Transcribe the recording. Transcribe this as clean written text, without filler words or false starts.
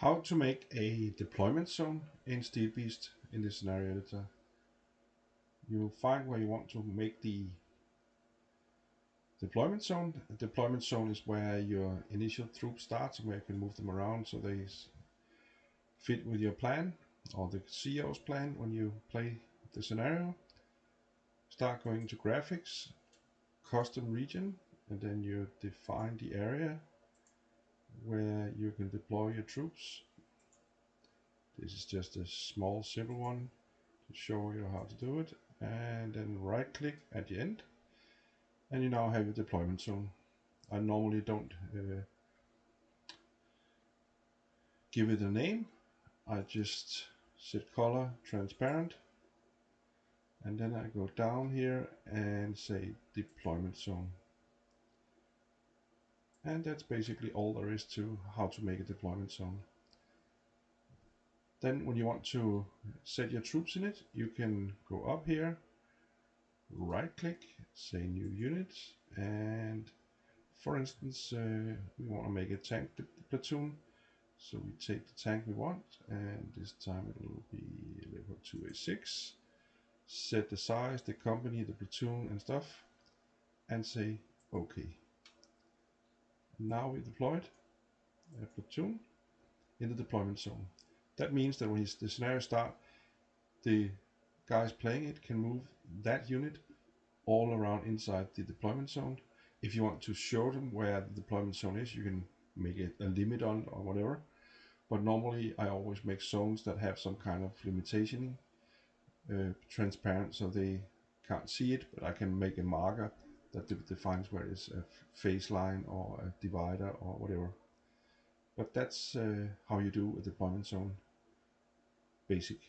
How to make a deployment zone in Steelbeast in the scenario editor. You find where you want to make the deployment zone. A deployment zone is where your initial troops start and where you can move them around so they fit with your plan or the CEO's plan when you play the scenario. Start going to graphics, custom region, and then you define the area where you can deploy your troops. This is just a small simple one to show you how to do it, and then right click at the end and you now have your deployment zone. I normally don't give it a name. I just set color transparent and then I go down here and say deployment zone, and that's basically all there is to how to make a deployment zone. Then when you want to set your troops in it, you can go up here, right click, say new unit, and for instance we want to make a tank platoon. So we take the tank we want, and this time it will be level 2A6. Set the size, the company, the platoon and stuff, and say OK. Now we deployed a platoon in the deployment zone. That means that when the scenario starts, the guys playing it can move that unit all around inside the deployment zone. If you want to show them where the deployment zone is, you can make it a limit on or whatever. But normally I always make zones that have some kind of limitation, transparent, so they can't see it, but I can make a marker that defines where it's a phase line or a divider or whatever. But that's how you do a deployment zone basic.